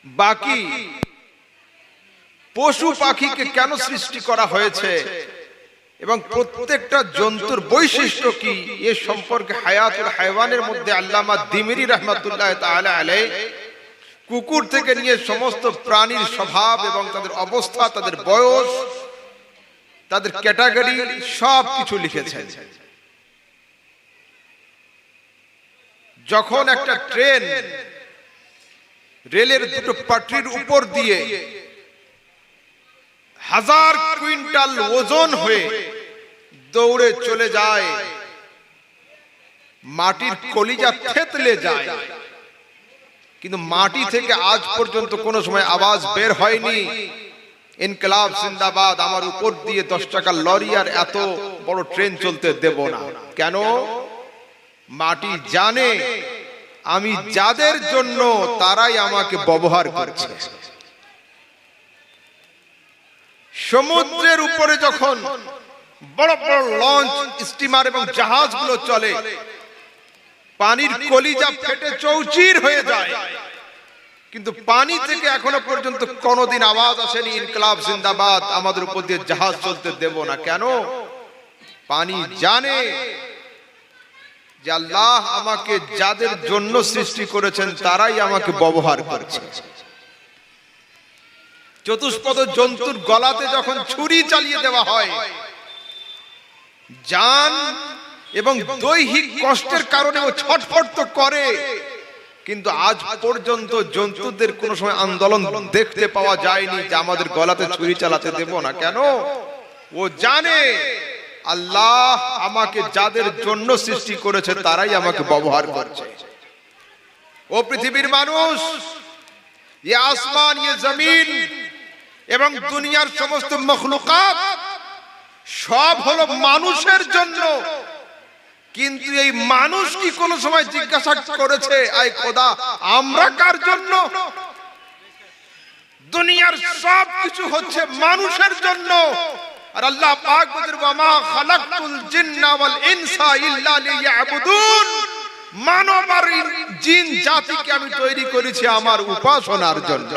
বাকি পশু পাখিকে কেন সৃষ্টি করা হয়েছে এবং প্রত্যেকটা জন্তুর বৈশিষ্ট্য কি, এ সম্পর্কে হায়াতুল হায়ওয়ানের মধ্যে আল্লামা দিমিরি রাহমাতুল্লাহ তাআলা আলাইহি কুকুর থেকে নিয়ে সমস্ত প্রাণীর স্বভাব এবং তাদের অবস্থা, তাদের বয়স, তাদের ক্যাটাগরি সব কিছু লিখেছেন। যখন একটা ট্রেন রেলের দুটো পাটরির উপর দিয়ে 1000 কুইন্টাল ওজন হয়ে দৌড়ে চলে যায়, মাটির কলিজা থেতলে যায়, কিন্তু মাটি থেকে আজ পর্যন্ত কোনো সময় আওয়াজ বের হয়নি ইনকিলাব জিন্দাবাদ, আমার উপর দিয়ে 10 টাকার লরি আর এত বড় ট্রেন চলতে দেব না। কেন? মাটি জানে আমি যাদের জন্য তারাই আমাকে ব্যবহার করছে। সমুদ্রের উপরে যখন বড় বড় লঞ্চ, স্টিমার এবং জাহাজগুলো চলে, পানির কলিজা ফেটে চৌচির হয়ে যায়, কিন্তু পানি থেকে এখনো পর্যন্ত কোনোদিন আওয়াজ আসেনি ইনকিলাব জিন্দাবাদ, আমাদের উপর দিয়ে জাহাজ চলতে দেব না। কেন? পানি জানে যে আল্লাহ আমাকে যাদের জন্য সৃষ্টি করেছেন তারাই আমাকে ব্যবহার করছে। চতুষ্পদ জন্তুর গলাতে যখন ছুরি চালিয়ে দেওয়া হয়, জান এবং দৈহিক কষ্টের কারণে ও ছটফট তো করে, কিন্তু আজ পর্যন্ত জন্তুদের কোনো সময় আন্দোলন দেখতে পাওয়া যায়নি যে আমাদের গলাতে ছুরি চালাতে দেব না। কেন? ও জানে আল্লাহ আমাকে যাদের জন্য সৃষ্টি করেছে তারাই আমাকে ব্যবহার করছে। ও পৃথিবীর মানুষ, ये आसमान, ये जमीन এবং দুনিয়ার সমস্ত মখলুকাত সব হলো মানুষের জন্য, কিন্তু এই মানুষ কি কোনো সময় জিজ্ঞাসা করেছে আয় খোদা আমরা কার জন্য? দুনিয়ার সব কিছু হচ্ছে মানুষের জন্য। আর আল্লাহ পাক বলেন ওয়ামা খালাকতুল জিন্না ওয়াল ইনসা ইল্লা লিয়াবুদুন, মানব আর জিন জাতিকে আমি তৈরি করেছি আমার উপাসনার জন্য।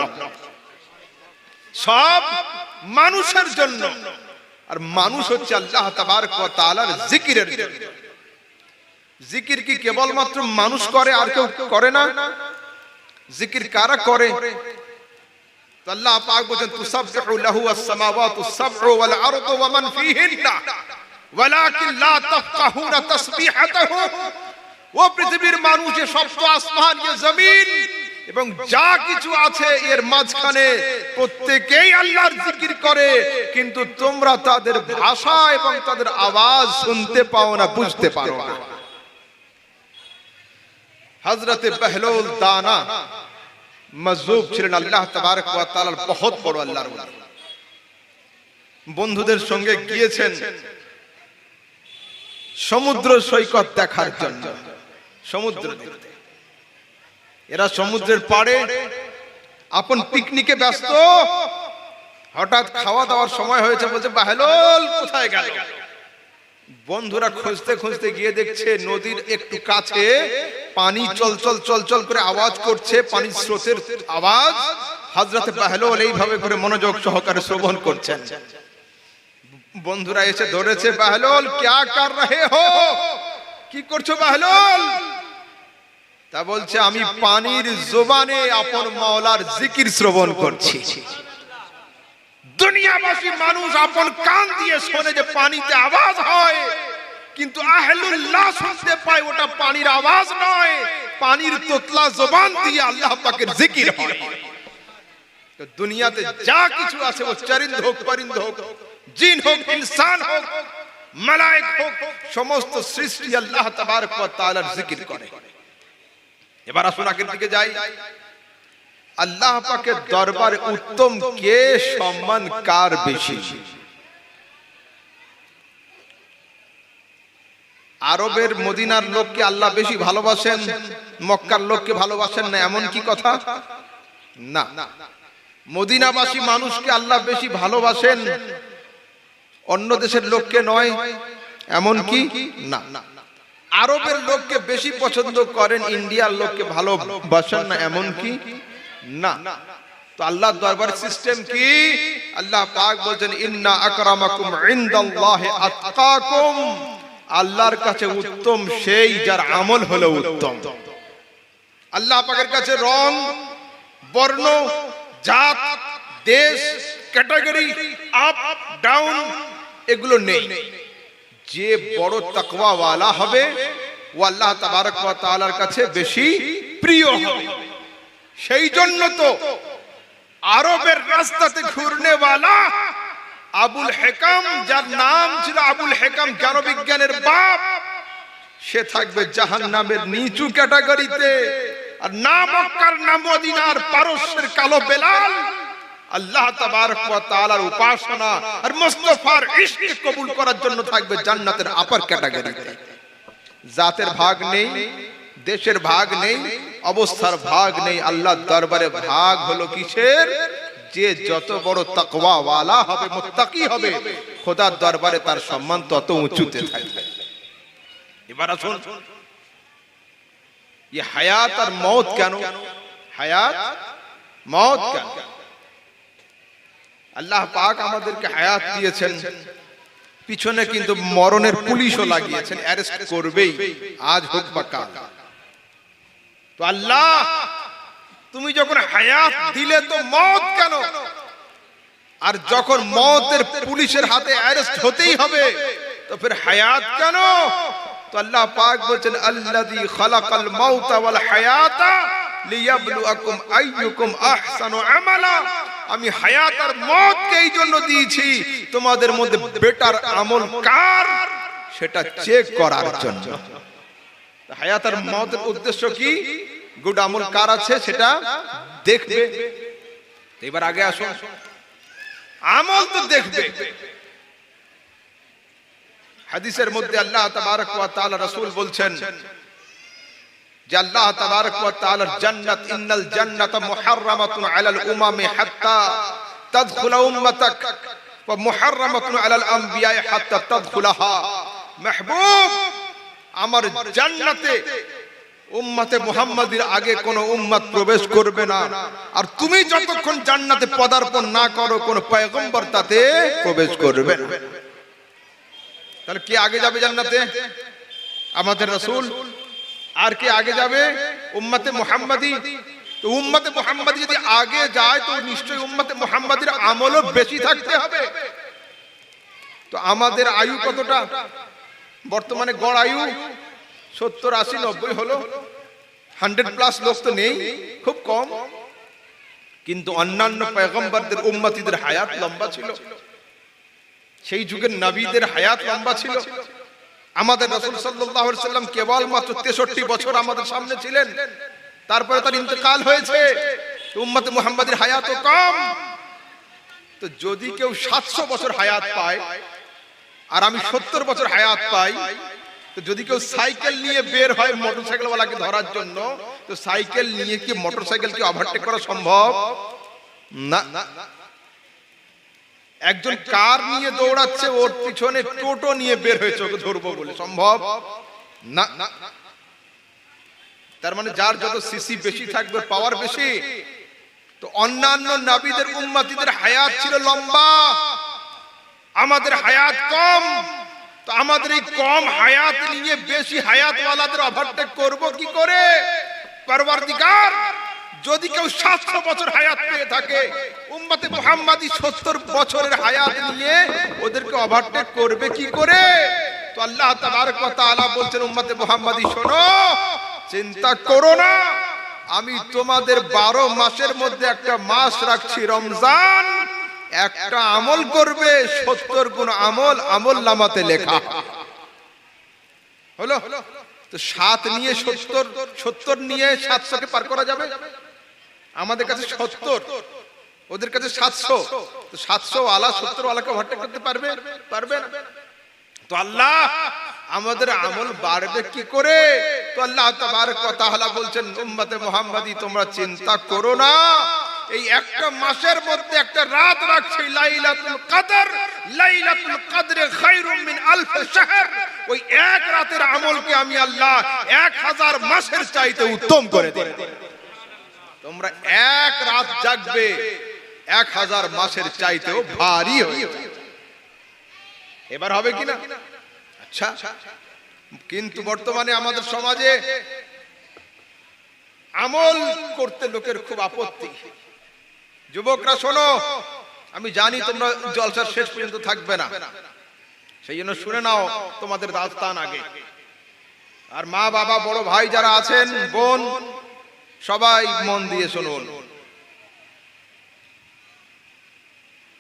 সব মানুষের জন্য। আর মানুষ হচ্ছে আল্লাহ তাবারক ওয়া তাআলার জিকিরের জন্য। জিকির কি কেবলমাত্র মানুষ করে আর কেউ করে না? জিকির কারা করে? আল্লাহ পাক বলেন তুসাব্বিহু লাহু আস-সামাওয়াতু সাবউ ওয়াল আরদু ওয়া মান ফীহিন্না ওয়ালাকিন লা তাফকাহুনা তাসবিহাতাহু। ও পৃথিবীর মানুষ, এ সপ্ত আসমান, এ জমিন এবং যা কিছু আছে এর মাঝখানে প্রত্যেকেই আল্লাহর জিকির করে, কিন্তু তোমরা তাদের ভাষা এবং তাদের আওয়াজ শুনতে পাও না, বুঝতে পারো না। হযরতে বেহলুল দানা মজজুব ছিলেন আল্লাহ তাবারক ওয়া তাআলার বহুত বড় আল্লাহর ওলি। বন্ধুদের সঙ্গে গিয়েছেন সমুদ্র সৈকত দেখার জন্য, সমুদ্র দেখতে। এরা সমুদ্রের পাড়ে আপন পিকনিকে ব্যস্ত, হঠাৎ খাওয়া দাওয়ার সময় হয়েছে, বলছে বেহলুল কোথায় গেল? বন্ধুরা খুঁজতে খুঁজতে গিয়ে দেখছে নদীর একটু কাছে পানি চলচল চলচল করে আওয়াজ করছে, পানির স্রোতের আওয়াজ। হযরতে বেহলুল এইভাবে করে মনোযোগ সহকারে শ্রবণ করছেন। বন্ধুরা এসে ধরেছে, বেহলুল क्या कर रहे हो, কি করছো বেহলুল? তা বলছে আমি পানির জবানে আপন মাওলার জিকির শ্রবণ করছি। দুনিয়াবাসী মানুষ আপন কান দিয়ে শোনে যে পানিতে আওয়াজ হয়, কিন্তু আহলুল্লাহ শুনতে পায় ওটা পানির আওয়াজ নয়, পানির তোতলা জবান দিয়ে আল্লাহ পাকের জিকির হয়। তো দুনিয়াতে যা কিছু আছে, ও চরিন্দ হোক, পরিন্দ হোক, জিন হোক, ইনসান হোক, মালায়েক হোক, সমস্ত সৃষ্টি আল্লাহ তাবারক ওয়া তাআলার জিকির করে। এবার আসুন আগের দিকে যাই। আল্লাহ পাকের দরবারে উত্তম কে, সম্মান কার বেশি? আরবের মদিনার লোককে আল্লাহ বেশি ভালোবাসেন, মক্কার লোককে ভালোবাসেন না, এমন কি কথা? না, মদিনাবাসী মানুষকে আল্লাহ বেশি ভালোবাসেন, অন্য দেশের লোককে নয়, এমন কি? না। আরবের লোককে বেশি পছন্দ করেন, ইন্ডিয়ার লোককে ভালোবাসেন না, এমন কি? না। তো আল্লাহর দরবারে সিস্টেম কি? আল্লাহ পাক বলেন ইন্না আকরামাকুম ইনদাল্লাহি আতকাকুম, আল্লাহর কাছে উত্তম সেই যার আমল হলো উত্তম। আল্লাহ পাকের কাছে রং, বর্ণ, জাত, দেশ, ক্যাটাগরি, আপ ডাউন এগুলো নেই। যে বড় তাকওয়াওয়ালা হবে ও আল্লাহ তাবারক ওয়া তাআলার কাছে বেশি প্রিয় হবে। সেই জন্য তো আরবের রাস্তাতে ঘুরনেওয়ালা আবুল হেকাম, যার নাম ছিল আবুল হেকাম জ্ঞানবিজ্ঞানের বাপ, সে থাকবে জাহান্নামের নিচু ক্যাটাগরিতে। আর না মক্কার না মদিনার পারস্যের কালো বেলাল আল্লাহ তাবারক ওয়া তাআলার উপাসনা আর মুস্তাফার ইশক কবুল করার জন্য থাকবে জান্নাতের আপার ক্যাটাগরিতে। জাতের ভাগ নেই, দেশের ভাগ নেই, অবস্থার ভাগ নেই। আল্লাহর দরবারে ভাগ হলো কিসের? যে যত বড় তাকওয়া ওয়ালা হবে, মুত্তাকি হবে, খোদার দরবারে তার সম্মান তত উঁচুতে থাকবে। এবার আসুন, ये হায়াত আর মওত কেন? হায়াত মওত কেন? আল্লাহ পাক আমাদেরকে হায়াত দিয়েছেন, পিছনে কিন্তু মরণের পুলিশও লাগিয়েছেন, অ্যারেস্ট করবেই, আজ হোক বা কাল। তো আল্লাহ তুমি যখন হায়াত দিলে তো মওত কেন? আর যখন মওতের পুলিশের হাতে অ্যারেস্ট হতেই হবে তো ফির হায়াত কেন? তো আল্লাহ পাক বলেন আল্লাযী খালাকাল মাউতা ওয়াল হায়াতা লিয়াবলুয়াকুম আইয়ুকুম আহসানু আমালা। আমি হায়াত আর মওতকে এই জন্য দিয়েছি তোমাদের মধ্যে বেটার আমল কার সেটা চেক করার জন্য। হায়াত আর মওতের উদ্দেশ্য কি? গুড আমল কার আছে সেটা দেখবে। এবার আগে আসুন, আমল তো দেখবে। হাদিসের মধ্যে আল্লাহ তাবারক ওয়া তাআলা রাসূল বলছেন যে আল্লাহ তাবারক ওয়া তাআলার জান্নাত, ইন্নাল জান্নাতা মুহাররামাতুন আলাল উমামি হাত্তা তাদখুলা উম্মাতাক ওয়া মুহাররামাতুন আলাল আমবিয়া হাত্তা তাদখুলাহা। মাহবুব, আমার জান্নাতে উম্মতে মুহাম্মাদির আগে কোন উম্মত প্রবেশ করবে না, আর তুমি যতক্ষণ জান্নাতে পদার্পণ না করো কোন পয়গম্বর তাতে প্রবেশ করবে না। তাহলে কে আগে যাবে জান্নাতে? আমাদের রাসূল। আর কে আগে যাবে? উম্মতে মুহাম্মাদি। তো উম্মতে মুহাম্মাদি যদি আগে যায় তো নিশ্চয়ই উম্মতে মুহাম্মাদির আমলও বেশি থাকতে হবে। তো আমাদের আয়ু কতটা? বর্তমানে গড় আয়ু 70, 80, 90 হলো, 100+ লোক তো নেই, খুব কম। কিন্তু অন্যান্য পয়গম্বরদের উম্মতিদের হায়াত লম্বা ছিল, সেই যুগের নবীদের হায়াত লম্বা ছিল। আমাদের রাসূল সাল্লাল্লাহু আলাইহি সাল্লাম কেবল মাত্র 63 বছর আমাদের সামনে ছিলেন, তারপরে তার ইন্তেকাল হয়েছে। উম্মতে মুহাম্মাদির হায়াতও কম। তো যদি কেউ 700 বছর হায়াত পায় আর আমি 70 বছর হায়াত পাই, তো যদি কেউ সাইকেল নিয়ে বের হয় মোটরসাইকেলওয়ালাকে ধরার জন্য, তো সাইকেল নিয়ে কি মোটরসাইকেলকে ওভারটেক করা সম্ভব? না। একজন কার নিয়ে দৌড়াচ্ছে, ওর পিছনে টোটো নিয়ে বের হয়েছে, ওকে ধরবো বলে সম্ভব না। তার মানে যার যত সিসি বেশি থাকবে, পাওয়ার বেশি। তো অন্যান্য নবীদের উম্মতিদের হায়াত ছিল লম্বা, আমাদের হায়াত কম। তো আমাদের এই কম হায়াত নিয়ে বেশি হায়াতওয়ালাদের ওভারটেক করব কি করে? পরওয়ারদিগার যদি কেউ 700 বছর হায়াত পেয়ে থাকে, উম্মতে মুহাম্মাদি 70 বছরের হায়াত নিয়ে ওদেরকে ওভারটেক করবে কি করে? তো আল্লাহ তাবারক ওয়া তাআলা বলছেন উম্মতে মুহাম্মাদি শোনো, চিন্তা করো না, আমি তোমাদের 12 মাসের মধ্যে একটা মাস রাখছি রমজান। একটা আমল করবে 70 গুণ আমল আমলনামাতে লেখা হলো। তো 7 নিয়ে 70 নিয়ে 700 কে পার করা যাবে? আমাদের কাছে 70, ওদের কাছে 700। তো 700 ওয়ালা 70 ওয়ালাকে ওভারটেক করতে পারবে? পারবে না। তো আল্লাহ আমাদের আমল বাড়বে কি করে? তো আল্লাহ তাবারক ওয়া তাআলা বলছেন উম্মতে মুহাম্মাদি তোমরা চিন্তা করো না, এই একটা মাসের মধ্যে একটা রাত রাখছি লাইলাতুল কদর। লাইলাতুল কদরে খায়রুম মিন আলফ শাহর। ওই এক রাতের আমলকে আমি আল্লাহ 1000 মাসের চাইতে উত্তম করে দেব। তোমরা এক রাত জাগবে 1000 মাসের চাইতেও ভারী হয়ে যাবে। এবার হবে কিনা? আচ্ছা, কিন্তু বর্তমানে আমাদের সমাজে আমল করতে লোকের খুব আপত্তি। যুবকরা শোনো, আমি জানি তোমরা জলসার শেষ পর্যন্ত থাকবে না, সেই জন্য শুনে নাও তোমাদের দাস্তান আগে। আর মা বাবা বড় ভাই যারা আছেন, বোন, সবাই মন দিয়ে শুনুন।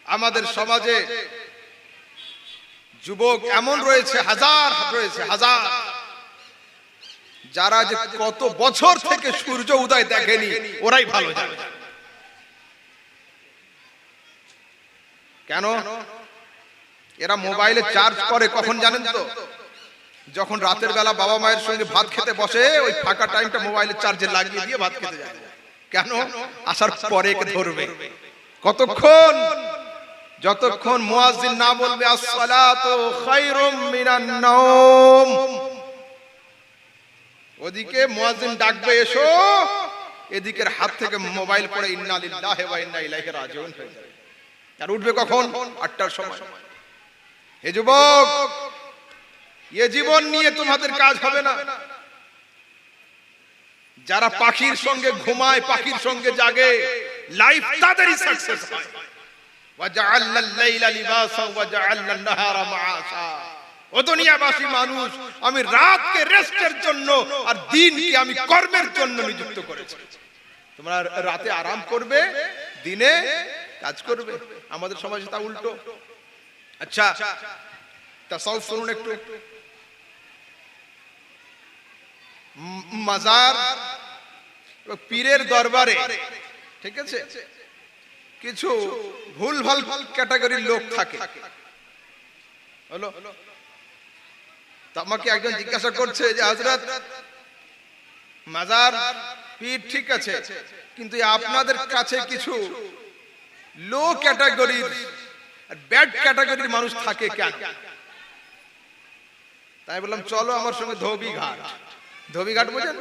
আমাদের সমাজে যুবক এমন রয়েছে, হাজার, যারা যে কত বছর থেকে সূর্য উদয় দেখেনি, ওরাই ভালো জানে। কেন? এরা মোবাইলে চার্জ করে কখন জানেন তো? যখন রাতের বেলা বাবা মায়ের সঙ্গে ভাত খেতে বসে, ওই ফাঁকা টাইমটা মোবাইলে চার্জে লাগিয়ে দিয়ে ভাত খেতে যায়। কেন? আসার পরে একে ধরবে। কতক্ষণ? যতক্ষণ মুয়াজ্জিন না বলবে আসসালাতু খায়রুম মিনান নাওম। ওদিকে মুয়াজ্জিন ডাকবে এসো, এদিকের হাত থেকে মোবাইল পড়ে ইন্না লিল্লাহি ওয়া ইন্না ইলাইহি রাজিউন হয়ে যাবে। আর উঠবে কখন? 8টার সময়। হে যুবক, এ জীবন নিয়ে তোমাদের কাজ হবে না। যারা পাখির সঙ্গে ঘুমায়, পাখির সঙ্গে জাগে, লাইফ তাদেরই সাকসেস হয়। ওয়াজআলনাল লাইলা লিবাসা ওয়াজআলনান নাহারা মাআশা। ও দুনিয়াবাসী মানুষ, আমি রাতকে রেস্টের জন্য আর দিনকে আমি কর্মের জন্য নিযুক্ত করেছি। তোমরা রাতে আরাম করবে, দিনে কাজ করবে। আমাদের সমাজে তা উল্টো। আচ্ছা, তাসাউফ শুনুন একটু। মাজার, পীরের দরবারে, ঠিক আছে, কিছু ভুলভাল ক্যাটাগরির লোক থাকে। হলো, আমাকে একজন জিজ্ঞাসা করছে যে হযরত, মাজার, পীর ঠিক আছে, কিন্তু আপনাদের কাছে কিছু লো ক্যাটাগরির আর ব্যাড ক্যাটাগরির মানুষ থাকে কেন? তাই বললাম চলো আমার সঙ্গে ধোবিঘাট। ধোবিঘাট বোঝেন?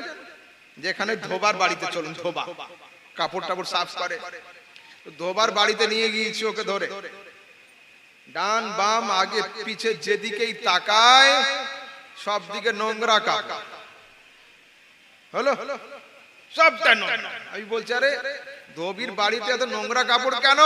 যেখানে ধোবার বাড়িতে চলুন, ধোবা কাপড় টাপড় সাফ করে। ধোবার বাড়িতে নিয়ে গিয়েছি ওকে ধরে, ডান বাম আগে পিছে যেদিকেই তাকায় সব দিকে নোংরা কাপড়। হলো, সবটা নোংরা। আমি বলছি আরে ধোবির বাড়িতে এত নোংরা কাপড় কেন?